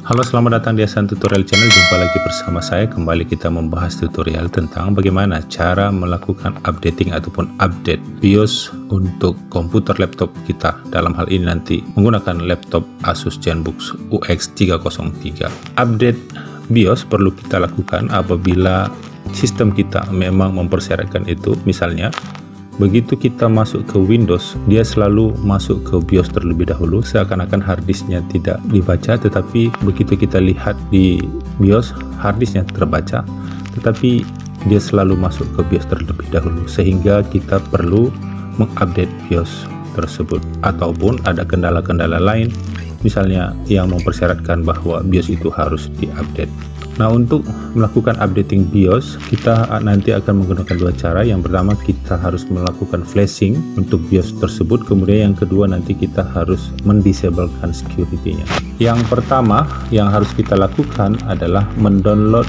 Halo, selamat datang di Hasan Tutorial Channel. Jumpa lagi bersama saya. Kembali kita membahas tutorial tentang bagaimana cara melakukan updating ataupun update BIOS untuk komputer laptop kita. Dalam hal ini nanti menggunakan laptop Asus ZenBook UX 303. Update BIOS perlu kita lakukan apabila sistem kita memang mempersyaratkan itu. Misalnya begitu kita masuk ke Windows, dia selalu masuk ke BIOS terlebih dahulu, seakan-akan harddisknya tidak dibaca, tetapi begitu kita lihat di BIOS, harddisknya terbaca, tetapi dia selalu masuk ke BIOS terlebih dahulu, sehingga kita perlu mengupdate BIOS tersebut. Ataupun ada kendala-kendala lain, misalnya yang mempersyaratkan bahwa BIOS itu harus diupdate. Nah, untuk melakukan updating BIOS, kita nanti akan menggunakan dua cara. Yang pertama, kita harus melakukan flashing untuk BIOS tersebut. Kemudian yang kedua, nanti kita harus mendisablekan security-nya. Yang pertama yang harus kita lakukan adalah mendownload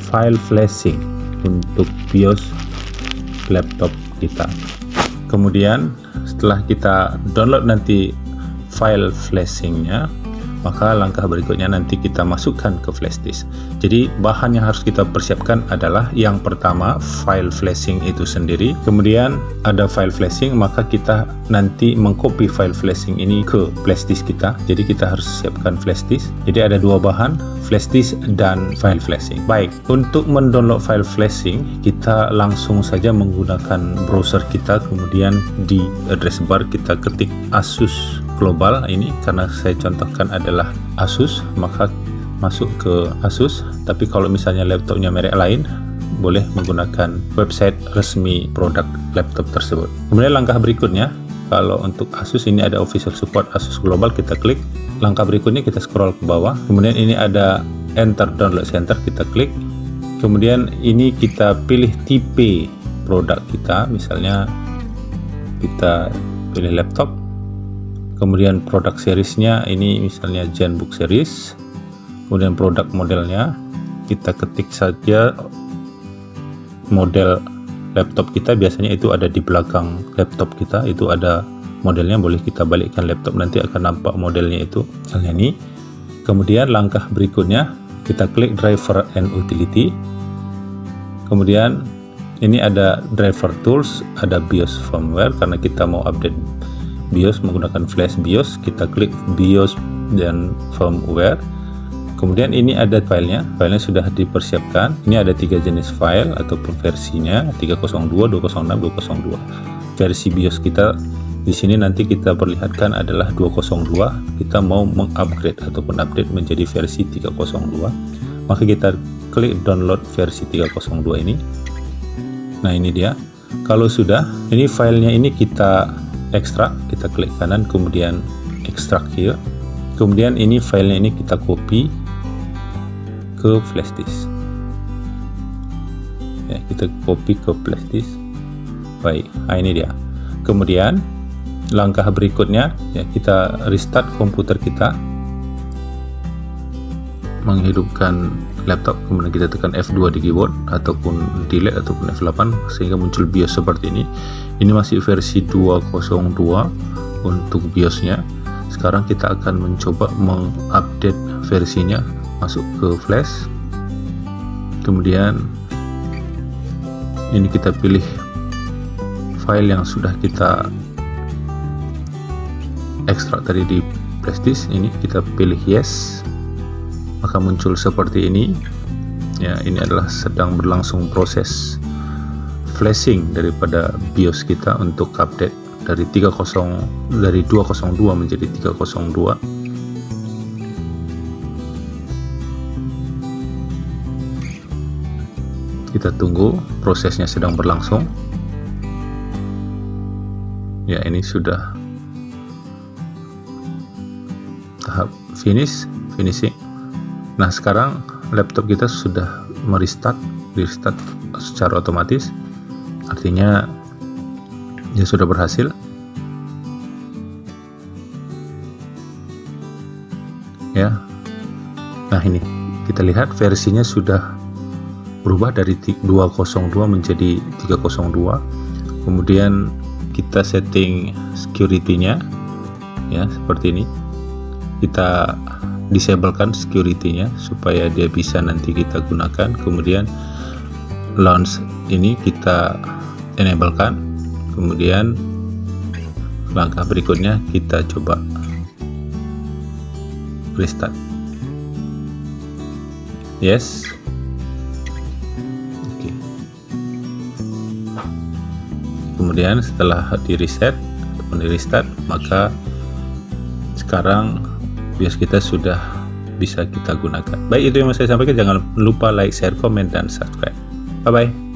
file flashing untuk BIOS laptop kita. Kemudian setelah kita download nanti file flashing-nya, maka langkah berikutnya nanti kita masukkan ke flash disk. Jadi bahan yang harus kita persiapkan adalah yang pertama file flashing itu sendiri, kemudian ada file flashing, maka kita nanti mengcopy file flashing ini ke flash disk kita. Jadi kita harus siapkan flash disk. Jadi ada dua bahan, flash disk dan file flashing. Baik, untuk mendownload file flashing kita langsung saja menggunakan browser kita, kemudian di address bar kita ketik Asus Global ini, karena saya contohkan adalah Asus, maka masuk ke Asus. Tapi kalau misalnya laptopnya merek lain, boleh menggunakan website resmi produk laptop tersebut. Kemudian langkah berikutnya, kalau untuk Asus ini ada official support Asus Global, kita klik. Langkah berikutnya kita scroll ke bawah, kemudian ini ada enter download center, kita klik. Kemudian ini kita pilih tipe produk kita, misalnya kita pilih laptop. Kemudian produk seriesnya ini misalnya ZenBook series. Kemudian produk modelnya kita ketik saja model laptop kita, biasanya itu ada di belakang laptop kita, itu ada modelnya, boleh kita balikkan laptop, nanti akan nampak modelnya itu, misalnya ini. Kemudian langkah berikutnya kita klik driver and utility. Kemudian ini ada driver tools, ada BIOS firmware, karena kita mau update BIOS menggunakan flash BIOS, kita klik BIOS dan firmware. Kemudian ini ada filenya sudah dipersiapkan. Ini ada 3 jenis file ataupun versinya, 302, 206, 202. Versi BIOS kita di sini nanti kita perlihatkan adalah 202. Kita mau mengupgrade ataupun update menjadi versi 302. Maka kita klik download versi 302 ini. Nah, ini dia. Kalau sudah, ini filenya ini kita ekstrak, kita klik kanan, kemudian extract here. Kemudian ini filenya ini kita copy ke flash disk. Ya, kita copy ke flash disk. Baik, nah ini dia. Kemudian langkah berikutnya, ya, kita restart komputer kita, menghidupkan laptop, kemudian kita tekan F2 di keyboard ataupun delete ataupun F8 sehingga muncul BIOS seperti ini. Ini masih versi 202 untuk BIOSnya. Sekarang kita akan mencoba mengupdate versinya, masuk ke flash. Kemudian ini kita pilih file yang sudah kita ekstrak tadi di flash disk, ini kita pilih yes. Maka muncul seperti ini. Ya, ini adalah sedang berlangsung proses flashing daripada BIOS kita untuk update dari 202 menjadi 302. Kita tunggu, prosesnya sedang berlangsung. Ya, ini sudah tahap finishing. Nah, sekarang laptop kita sudah restart secara otomatis, artinya dia sudah berhasil. Ya, nah ini kita lihat versinya sudah berubah dari 202 menjadi 302. Kemudian kita setting security-nya, ya seperti ini. Kita disablekan security-nya supaya dia bisa nanti kita gunakan. Kemudian launch ini kita enablekan. Kemudian langkah berikutnya kita coba restart. Yes. Oke. Kemudian setelah di reset ataupun di restart, maka sekarang BIOS kita sudah bisa kita gunakan. Baik, itu yang mau saya sampaikan. Jangan lupa like, share, komen, dan subscribe. Bye bye.